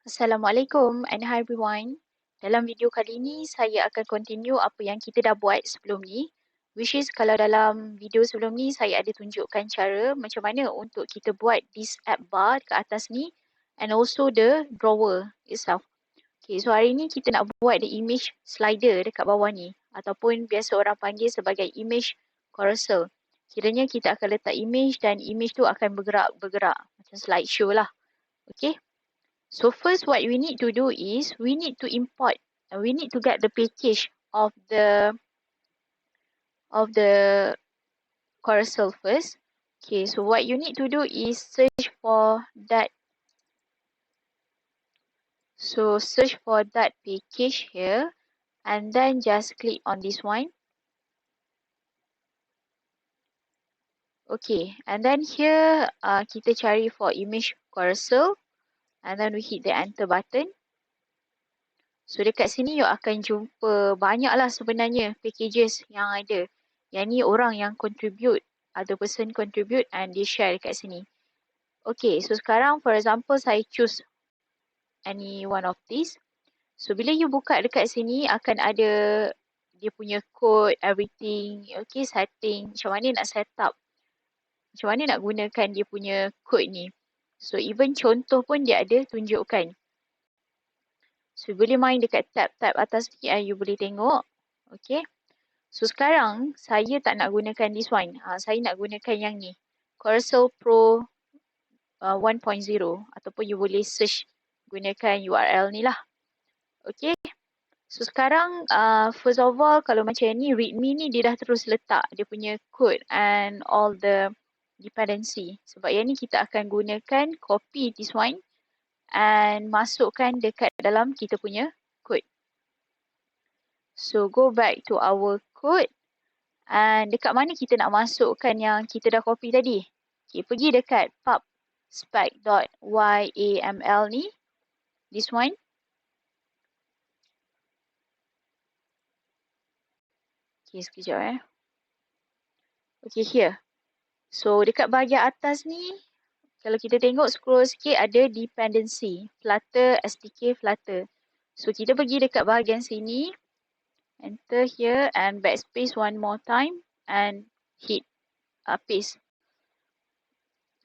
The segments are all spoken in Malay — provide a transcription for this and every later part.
Assalamualaikum and hi everyone. Dalam video kali ini saya akan continue apa yang kita dah buat sebelum ni. Which is kalau dalam video sebelum ni saya ada tunjukkan cara macam mana untuk kita buat this app bar ke atas ni and also the drawer itself. Okay, so hari ni kita nak buat the image slider dekat bawah ni ataupun biasa orang panggil sebagai image carousel. Kiranya kita akan letak image dan image tu akan bergerak-bergerak macam slideshow lah. Okay. So first what we need to do is we need to import and we need to get the package of the carousel first. Okay, so what you need to do is search for that. So search for that package here and then just click on this one. Okay, and then here kita cari for image carousel and then we hit the enter button. So dekat sini you akan jumpa banyaklah sebenarnya packages yang ada. Yang ni orang yang contribute, other person contribute and they share dekat sini. Okay, so sekarang for example saya choose any one of these. So bila you buka dekat sini akan ada dia punya code, everything, okay, setting, macam mana nak set up. Macam mana nak gunakan dia punya code ni. So even contoh pun dia ada tunjukkan. So boleh main dekat tab-tab atas ni and you boleh tengok. Okay. So sekarang saya tak nak gunakan this one. Saya nak gunakan yang ni. Carousel Pro 1.0 ataupun you boleh search gunakan URL ni lah. Okay. So sekarang first of all kalau macam ni readme ni dia dah terus letak dia punya code and all the dependency. Sebab yang ni kita akan gunakan copy this one and masukkan dekat dalam kita punya code. So go back to our code and dekat mana kita nak masukkan yang kita dah copy tadi. Okay, pergi dekat pubspec.yaml ni. This one. Okay, sekejap . Okay, here. So dekat bahagian atas ni, kalau kita tengok scroll sikit ada dependency. Flutter, SDK, Flutter. So kita pergi dekat bahagian sini. Enter here and backspace one more time and hit paste.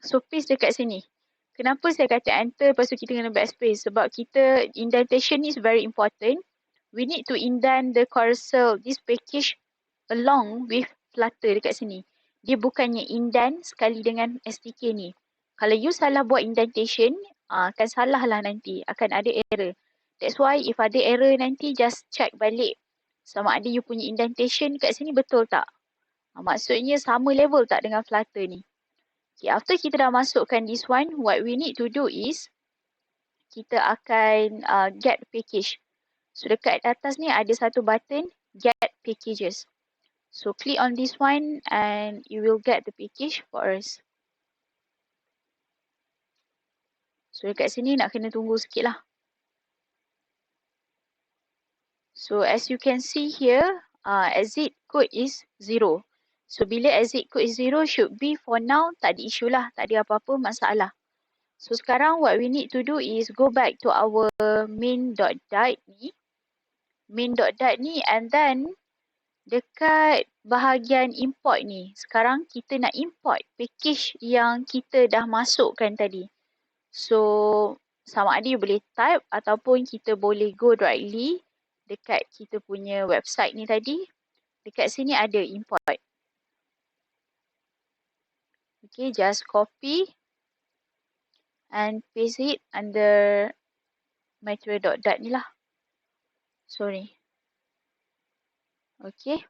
So paste dekat sini. Kenapa saya kata enter lepas tu kita kena backspace? Sebab kita indentation is very important. We need to indent the carousel, this package along with Flutter dekat sini. Dia bukannya indent sekali dengan SDK ni. Kalau you salah buat indentation, akan salah lah nanti. Akan ada error. That's why if ada error nanti just check balik. Sama ada you punya indentation kat sini betul tak? Maksudnya sama level tak dengan Flutter ni. Okay, after kita dah masukkan this one, what we need to do is kita akan get package. So dekat atas ni ada satu button get packages. So click on this one and you will get the package for us. So dekat sini nak kena tunggu sikit lah. So as you can see here, exit code is 0. So bila exit code is 0 should be for now tak ada issue lah, tak ada apa-apa masalah. So sekarang what we need to do is go back to our main.dat ni. Main.dat ni and then dekat bahagian import ni. Sekarang kita nak import package yang kita dah masukkan tadi. So sama ada you boleh type ataupun kita boleh go directly dekat kita punya website ni tadi. Dekat sini ada import. Okay, just copy and paste it under material.dat ni lah. Sorry. Okay.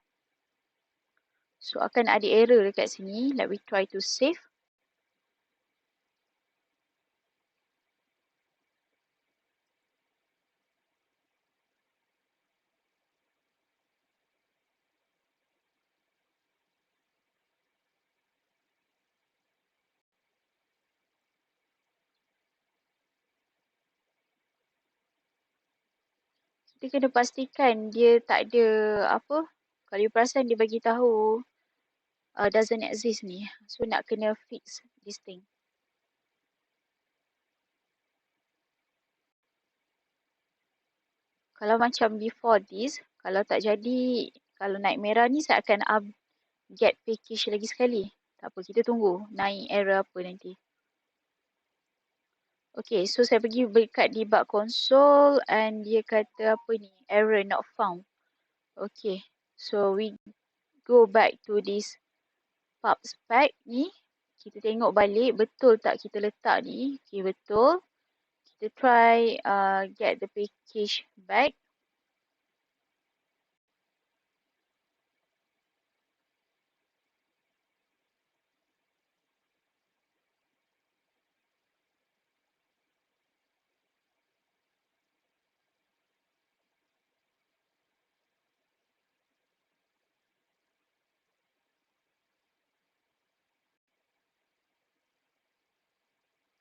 So akan ada error dekat sini. Let me try to save. Kita kena pastikan dia tak ada apa. Kalau you perasan dia bagi tahu doesn't exist ni. So nak kena fix this thing. Kalau macam before this, kalau tak jadi, kalau naik merah ni saya akan get package lagi sekali. Tak apa, kita tunggu naik error apa nanti. Okay, so saya pergi dekat debug console and dia kata apa ni, error not found. Okay, so we go back to this pub spec ni. Kita tengok balik betul tak kita letak ni. Okay, betul. Kita try get the package back.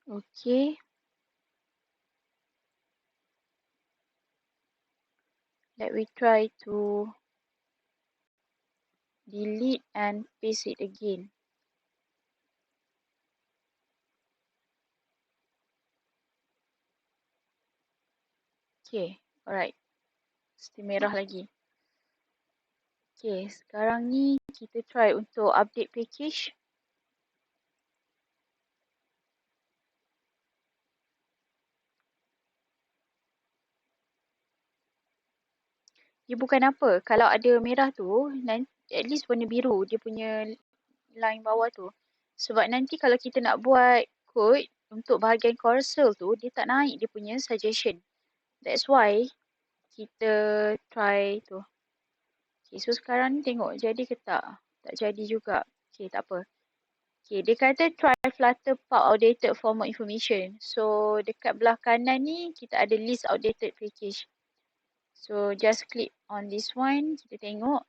Okay. Let me try to delete and paste it again. Okay, alright. Mesti merah lagi. Okay, sekarang ni kita try untuk update package. Dia bukan apa. Kalau ada merah tu, at least warna biru dia punya line bawah tu. Sebab nanti kalau kita nak buat code untuk bahagian carousel tu, dia tak naik dia punya suggestion. That's why kita try tu. Okay, so sekarang ni tengok jadi ke tak? Tak jadi juga. Okay, tak apa. Okay, dia kata try Flutter Pub outdated format information. So, dekat belah kanan ni, kita ada list outdated package. So, just click on this one. Kita tengok.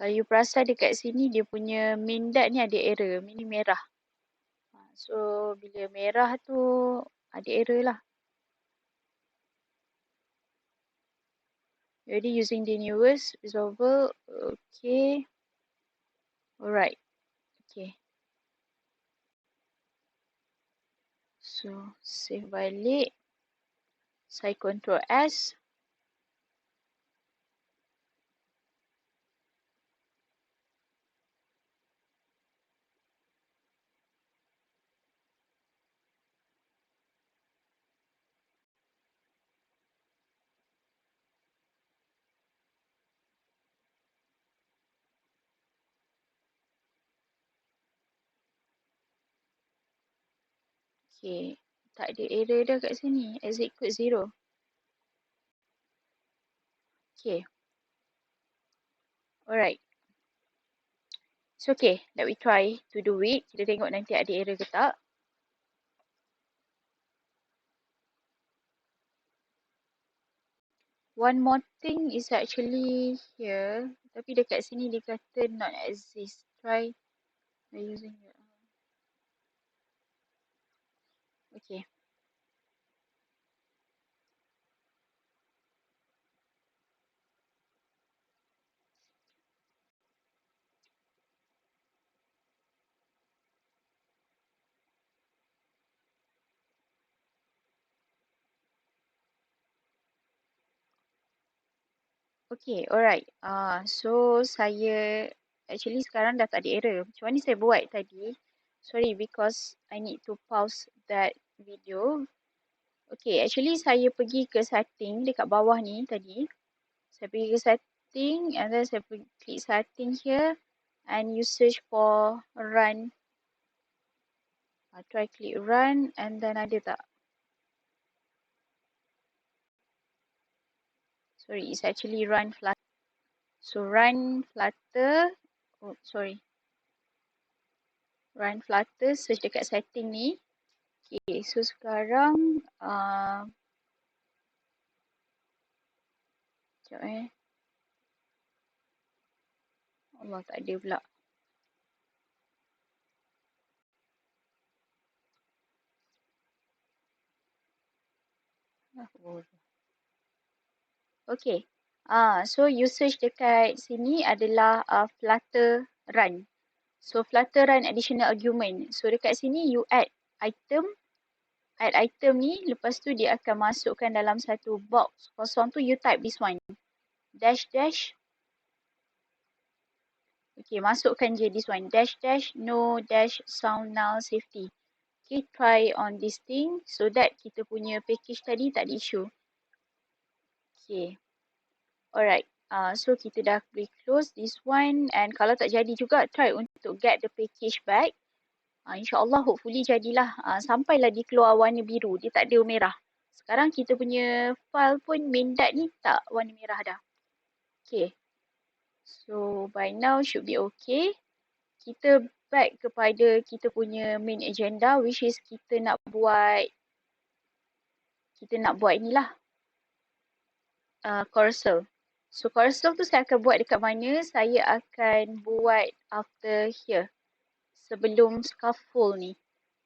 Kalau you perasan dekat sini, dia punya main dot ni ada error. Ini merah. So, bila merah tu, ada error lah. Already using the newest resolver. Okay. Alright. Okay. So, save balik. Saya Ctrl S. Okay. Tak ada error dah kat sini. Exit code 0. Okay. Alright. So okay, let me try to do it. Kita tengok nanti ada error ke tak. One more thing is actually here. Tapi dekat sini dia kata not exist. Try by using the... Okay. Okay, alright. So saya actually sekarang dah tak ada error. Macam mana saya buat tadi? Sorry, because I need to pause that video. Okay, actually saya pergi ke setting dekat bawah ni tadi. Saya pergi ke setting and then saya pergi klik setting here and you search for run. Try click run and then ada tak? Sorry, it's actually run Flutter. So run Flutter. Oh, sorry. Run Flutter, search dekat setting ni. Okay, so sekarang sekejap Allah, tak ada pula. Okay. So you search dekat sini adalah Flutter Run. So Flutter run additional argument. So dekat sini you add item ni, lepas tu dia akan masukkan dalam satu box kosong tu, you type this one, dash dash. Okay, masukkan je this one, dash dash no dash sound null safety. Okay, try on this thing so that kita punya package tadi tak ada issue. Okay, alright. So kita dah boleh close this one, and kalau tak jadi juga, try untuk get the package back. InsyaAllah hopefully jadilah. Sampailah dia keluar warna biru, dia tak ada merah. Sekarang kita punya file pun main.dat ni tak warna merah dah. Okay. So by now should be okay. Kita back kepada kita punya main agenda, which is kita nak buat inilah. Carousel. So carousel tu saya akan buat dekat mana? Saya akan buat after here. Sebelum scaffold ni.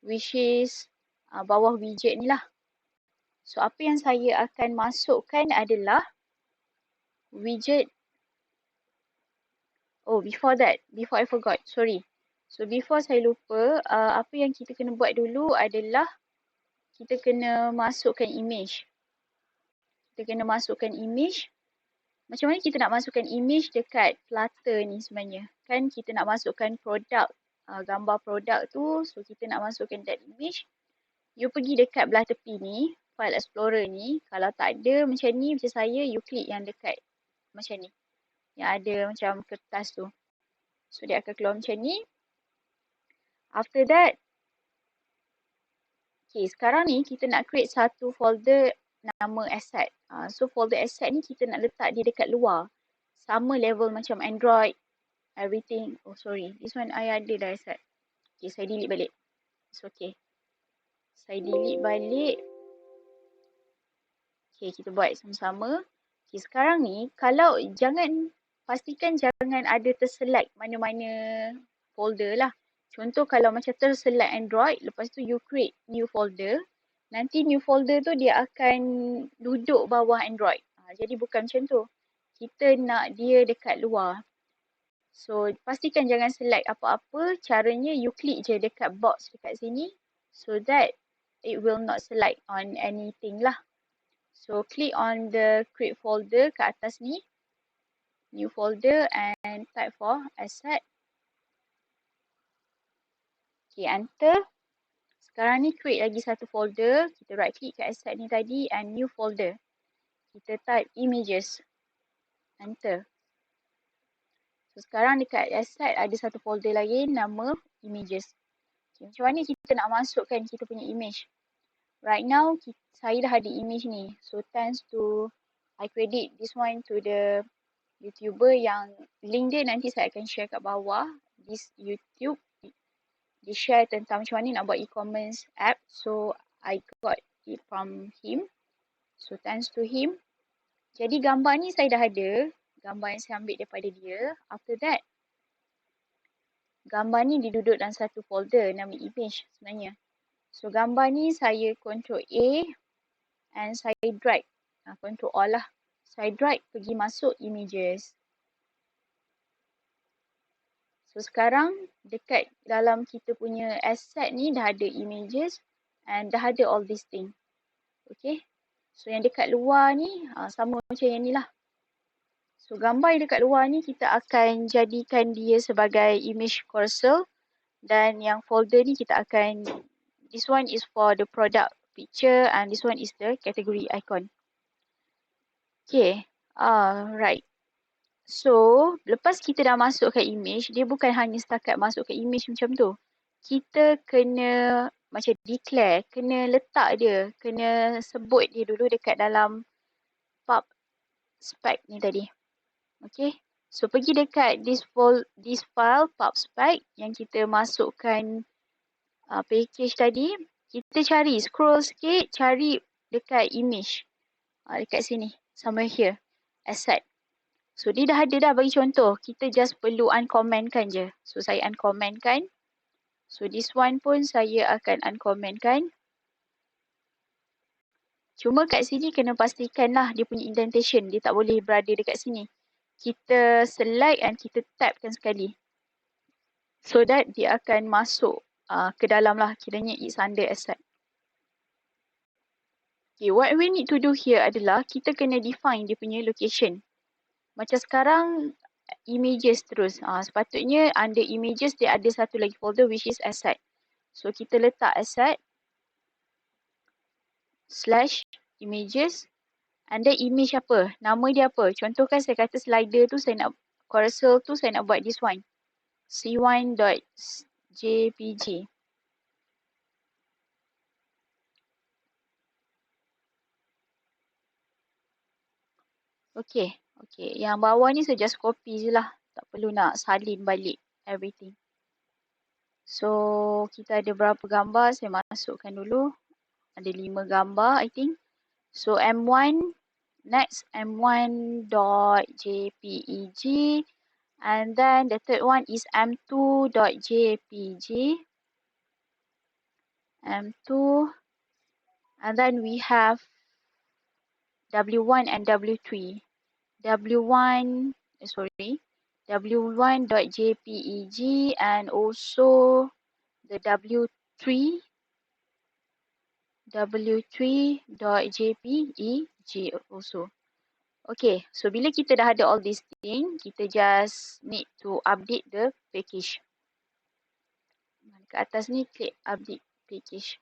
Which is bawah widget ni lah. So apa yang saya akan masukkan adalah widget. Oh, before I forgot, sorry. So before saya lupa, apa yang kita kena buat dulu adalah kita kena masukkan image. Macam mana kita nak masukkan image dekat Flutter ni sebenarnya? Kan kita nak masukkan produk, gambar produk tu. So kita nak masukkan that image. You pergi dekat belah tepi ni, file explorer ni. Kalau tak ada macam ni, macam saya, you klik yang dekat macam ni. Yang ada macam kertas tu. So dia akan keluar macam ni. After that, okay, sekarang ni kita nak create satu folder nama asset. So folder asset ni kita nak letak dia dekat luar. Sama level macam Android, everything. Oh sorry, this one I ada dah asset. Okay, saya delete balik. It's okay. Saya delete balik. Okay, kita buat sama-sama. Okay, sekarang ni pastikan jangan ada terselect mana-mana folder lah. Contoh kalau macam terselect Android, lepas tu you create new folder. Nanti new folder tu dia akan duduk bawah Android. Jadi bukan macam tu. Kita nak dia dekat luar. So pastikan jangan select apa-apa. Caranya you klik je dekat box dekat sini. So that it will not select on anything lah. So click on the create folder kat atas ni. New folder and type for asset. Okay, enter. Sekarang ni create lagi satu folder. Kita right click kat asset ni tadi and new folder. Kita type images. Enter. So sekarang dekat asset ada satu folder lagi nama images. Okay, macam mana kita nak masukkan kita punya image? Right now saya dah ada image ni. So thanks to I credit this one to the YouTuber yang link dia nanti saya akan share kat bawah. This YouTube dia share tentang macam mana nak buat e-commerce app. So I got it from him. So thanks to him. Jadi gambar ni saya dah ada. Gambar yang saya ambil daripada dia. After that, gambar ni diduduk dalam satu folder nama image sebenarnya. So gambar ni saya Ctrl A and saya drag. Ctrl Alt lah. Saya drag pergi masuk images. So sekarang dekat dalam kita punya asset ni dah ada images and dah ada all these thing. Okay. So yang dekat luar ni sama macam yang ni lah. So gambar yang dekat luar ni kita akan jadikan dia sebagai image carousel. Dan yang folder ni kita akan, this one is for the product picture and this one is the category icon. Okay, right. So, lepas kita dah masukkan image, dia bukan hanya setakat masukkan image macam tu. Kita kena macam declare, kena letak dia, kena sebut dia dulu dekat dalam pub spec ni tadi. Okay, so pergi dekat this file pub spec yang kita masukkan package tadi. Kita cari, scroll sikit, cari dekat image. Dekat sini, somewhere here, asset. So dia dah ada dah bagi contoh. Kita just perlu uncommentkan je. So saya uncommentkan. So this one pun saya akan uncommentkan. Cuma kat sini kena pastikan lah dia punya indentation. Dia tak boleh berada dekat sini. Kita select and kita tabkan sekali. So that dia akan masuk ke dalam lah, kiranya it's under asset. Okay, what we need to do here adalah kita kena define dia punya location. Macam sekarang images terus. Sepatutnya under images dia ada satu lagi folder which is asset. So kita letak asset / images and then image apa? Nama dia apa? Contoh kan saya kata slider tu saya nak carousel tu saya nak buat this one. c1.jpg. Okay. Yang bawah ni saya just copy je lah. Tak perlu nak salin balik everything. So, kita ada berapa gambar? Saya masukkan dulu. Ada 5 gambar, I think. So, M1. Next, M1.jpeg. And then the third one is M2.jpg. M2. And then we have W1 and W3. W1.jpeg and also the W3.jpeg also. Okay, so bila kita dah ada all these things, kita just need to update the package. Kat atas ni klik update package.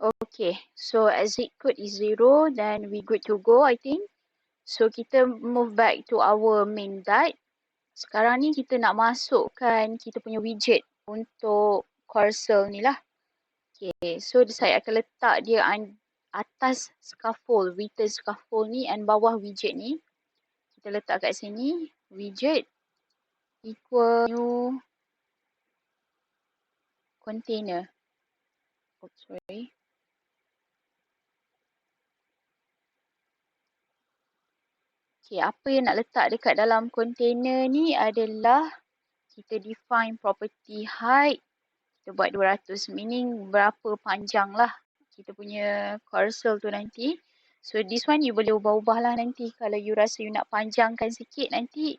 Okay, so exit code is 0, then we good to go I think. So kita move back to our main guide. Sekarang ni kita nak masukkan kita punya widget untuk carousel ni lah. Okay, so saya akan letak dia atas scaffold, written scaffold ni and bawah widget ni. Kita letak kat sini, widget equal new container. Oops, sorry. Okay, apa yang nak letak dekat dalam container ni adalah kita define property height. Kita buat 200, meaning berapa panjang lah kita punya carousel tu nanti. So this one you boleh ubah-ubah lah nanti. Kalau you rasa you nak panjangkan sikit nanti,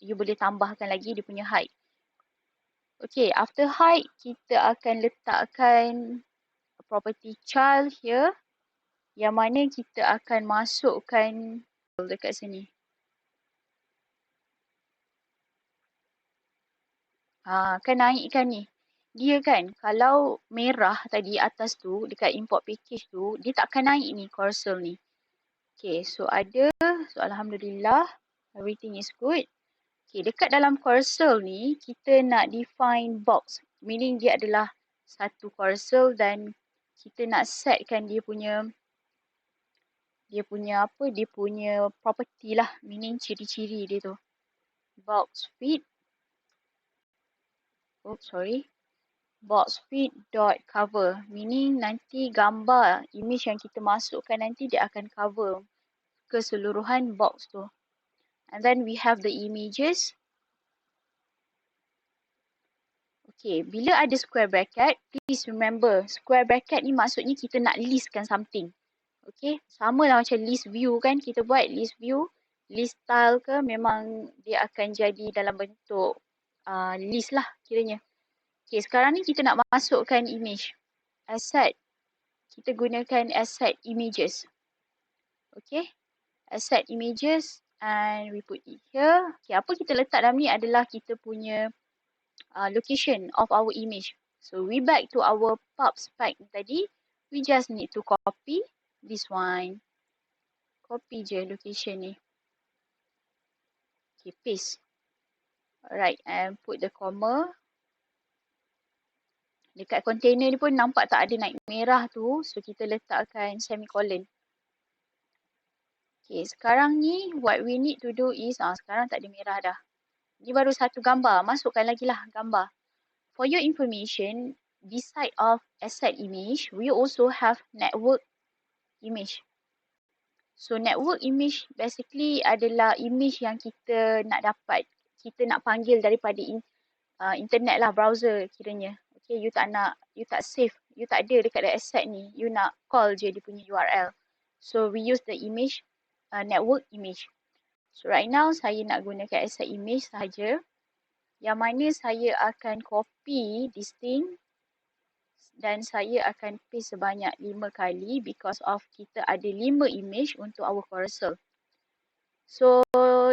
you boleh tambahkan lagi dia punya height. Okay, after height, kita akan letakkan property child here. Yang mana kita akan masukkan dekat sini. Kan naikkan ni. Dia kan, kalau merah tadi atas tu, dekat import package tu, dia takkan naik ni carousel ni. Okay, so ada. So, Alhamdulillah. Everything is good. Okay, dekat dalam carousel ni, kita nak define box. Meaning dia adalah satu carousel dan kita nak setkan dia punya property lah. Meaning ciri-ciri dia tu. Box feed. Box feed dot cover, meaning nanti gambar image yang kita masukkan nanti dia akan cover keseluruhan box tu. And then we have the images. Okay, bila ada square bracket, please remember square bracket ni maksudnya kita nak listkan something. Okay, sama lah macam list view kan, kita buat list view, list style ke memang dia akan jadi dalam bentuk list lah kiranya. Okay, sekarang ni kita nak masukkan image. Asset. Kita gunakan asset images. Okay. Asset images and we put it here. Okay, apa kita letak dalam ni adalah kita punya location of our image. So we back to our pub spec tadi. We just need to copy this one. Copy je location ni. Okay, paste. Alright, and put the comma. Dekat container ni pun nampak tak ada naik merah tu. So, kita letakkan semicolon. Okay, sekarang ni what we need to do is, sekarang tak ada merah dah. Ni baru satu gambar. Masukkan lagi lah gambar. for your information, beside of asset image, we also have network image. So network image basically adalah image yang kita nak dapat, kita nak panggil daripada internet lah, browser kiranya. Okay, you tak save, you tak ada dekat the asset ni, you nak call je dia punya URL. So we use the image, network image. So right now saya nak gunakan asset image sahaja, yang mana saya akan copy this thing dan saya akan paste sebanyak 5 kali because of kita ada 5 image untuk our carousel. So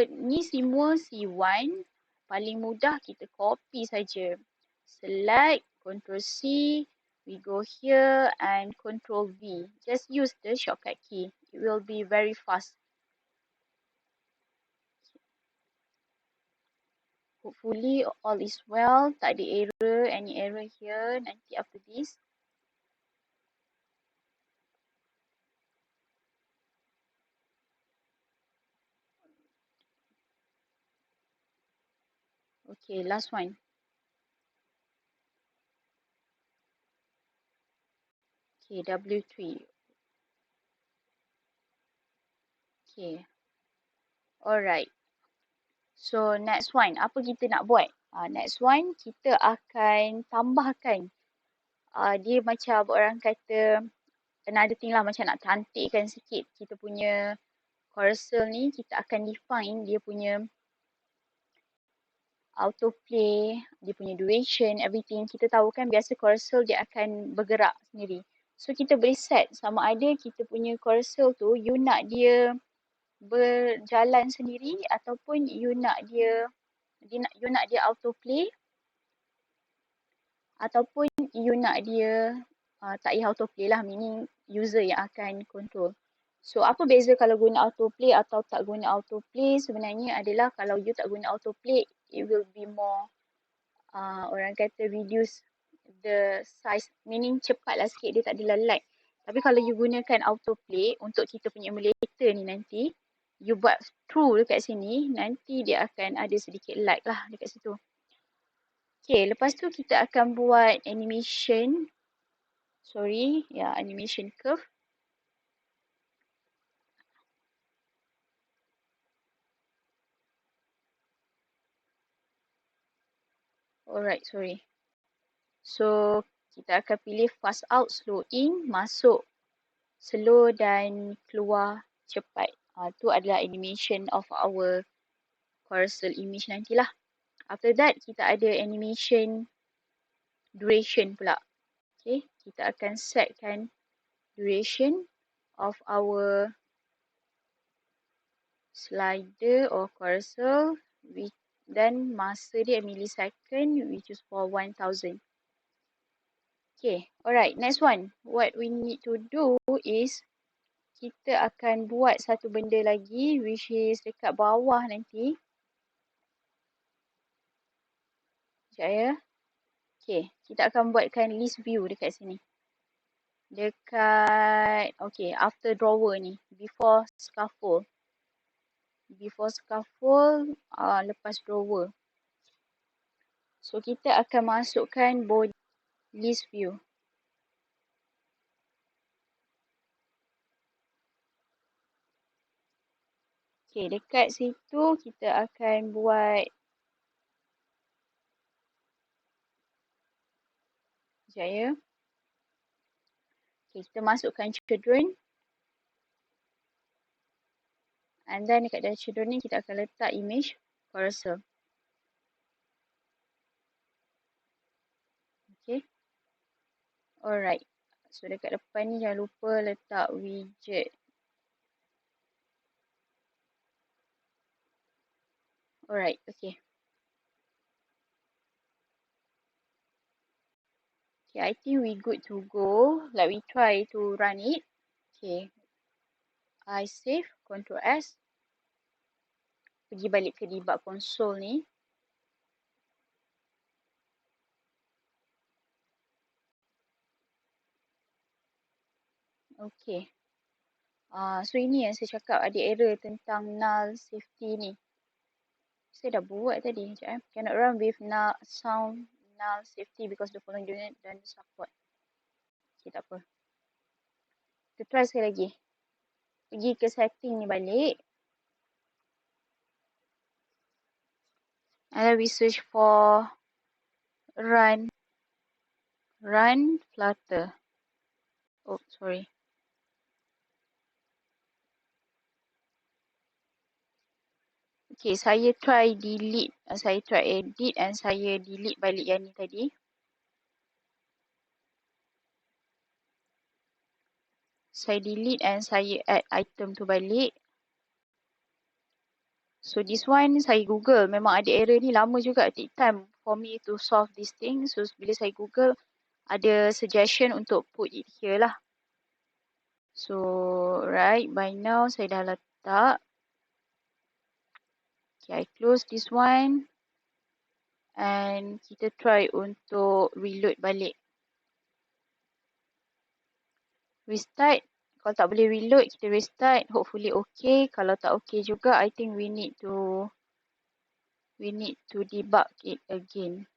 ni semua C1, paling mudah kita copy saja. Select, Ctrl C, we go here and Ctrl V. Just use the shortcut key. It will be very fast. Hopefully all is well, tak ada error, any error here nanti after this. Okay, last one. Okay, W3. Okay. Alright. So next one, apa kita nak buat? Next one, kita akan tambahkan. Dia macam orang kata, another thing lah, macam nak cantikkan sikit kita punya carousel ni, kita akan define dia punya autoplay, dia punya duration, everything. Kita tahu kan biasa carousel dia akan bergerak sendiri. So kita boleh set sama ada kita punya carousel tu you nak dia berjalan sendiri ataupun you nak dia autoplay ataupun you nak dia tak payah autoplay lah, meaning user yang akan control. So apa beza kalau guna autoplay atau tak guna autoplay? Sebenarnya adalah kalau you tak guna autoplay, it will be more orang kata reduce the size, meaning cepat lah sikit, dia tak adalah lag. Tapi kalau you gunakan autoplay untuk kita punya emulator ni nanti, you buat true dekat sini, nanti dia akan ada sedikit lag lah dekat situ. Okay, lepas tu kita akan buat animation, animation curve. Alright, sorry. So, kita akan pilih fast out, slow in, masuk, slow dan keluar cepat. Tu adalah animation of our carousel image nantilah. After that, kita ada animation duration pula. Okay, kita akan setkan duration of our slider or carousel, dan masa dia millisecond, we choose for 1000. Okay, alright, next one. What we need to do is kita akan buat satu benda lagi which is dekat bawah nanti. Sekejap ya. Okay, kita akan buatkan list view dekat sini. Dekat, okay, after drawer ni, before scaffold. Before scaffold, lepas drawer. So, kita akan masukkan body list view. Okay, dekat situ kita akan buat, sekejap ya. Okay, kita masukkan children. And then dekat dalam children ni kita akan letak image carousel. Okay. Alright. So dekat depan ni jangan lupa letak widget. Alright, okay. Okay, I think we good to go. Like we try to run it. Okay. I save, Ctrl S. Pergi balik ke debug console ni. Okay. So ini yang saya cakap ada error tentang null safety ni. Saya dah buat tadi. Sekejap. Cannot run with null sound null safety because the following unit dan support. Okay, tak apa. Kita try sekali lagi. Pergi ke setting ni balik. And then we search for run Flutter. Oh, sorry. Okay, saya try delete. Saya try edit and saya delete balik yang ni tadi. Saya delete and saya add item tu balik. So this one saya Google. Memang ada error ni lama juga. Take time for me to solve this thing. So bila saya Google, ada suggestion untuk put it here lah. So right, by now saya dah letak. Okay, I close this one. And kita try untuk reload balik. Restart. Kalau tak boleh reload, kita restart. Hopefully okay. Kalau tak okay juga, I think we need to debug it again.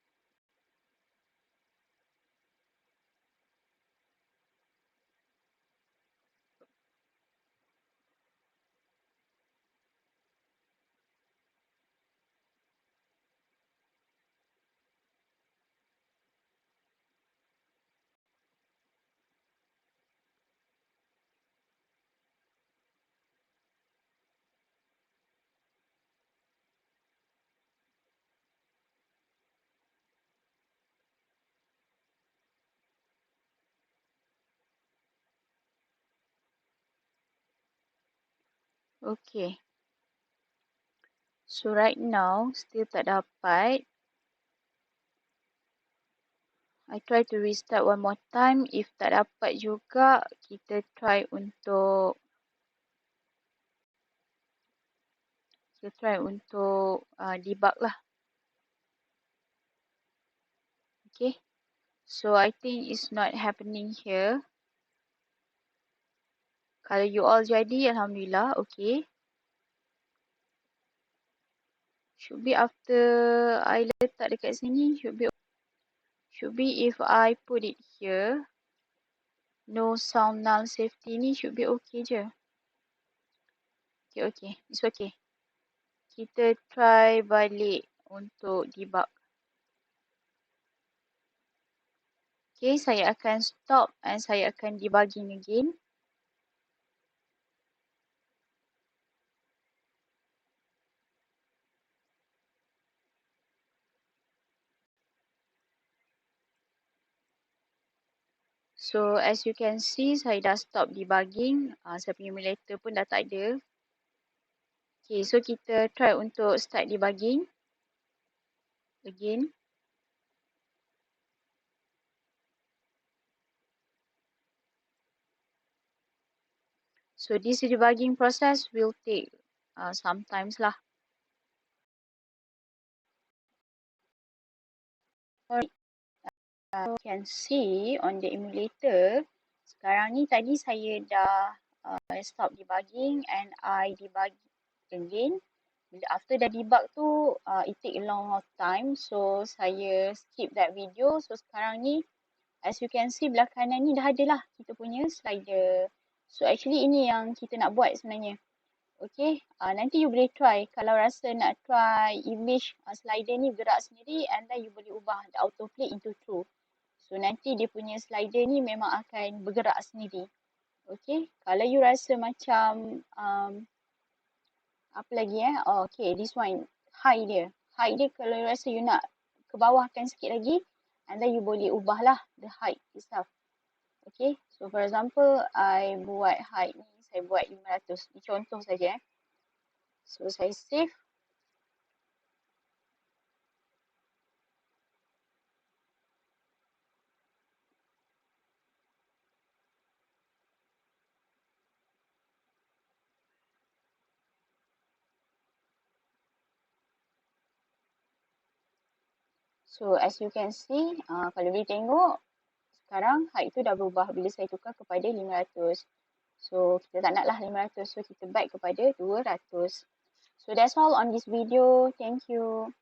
Okay. So right now, still tak dapat. I try to restart one more time. If tak dapat juga, kita try untuk debug lah. Okay. So I think it's not happening here. Kalau you all jadi, Alhamdulillah. Okay. Should be after I letak dekat sini. Should be if I put it here. No sound null safety ni should be okay je. Okay. It's okay. Kita try balik untuk debug. Okay, saya akan stop and saya akan debugging again. So as you can see, saya dah stop debugging. Saya punya emulator pun dah tak ada. Okay, so kita try untuk start debugging again. So this debugging process will take some times lah. You can see on the emulator, sekarang ni tadi saya dah stop debugging and I debug again. After dah debug tu, it take a long of time. So saya skip that video. So sekarang ni, as you can see belah kanan ni dah ada lah kita punya slider. So actually ini yang kita nak buat sebenarnya. Okay, nanti you boleh try. Kalau rasa nak try image slider ni gerak sendiri and then you boleh ubah the autoplay into true. So nanti dia punya slider ni memang akan bergerak sendiri. Okay, kalau you rasa macam apa lagi oh, okay, this one high dia. Height dia kalau you rasa you nak ke bawahkan sikit lagi and then you boleh ubahlah the height itself. Okay, so for example, I buat height ni, saya buat 500. Ini contoh saja. So saya save. So as you can see, kalau boleh tengok, sekarang height tu dah berubah bila saya tukar kepada 500. So kita tak naklah 500, so kita back kepada 200. So that's all on this video. Thank you.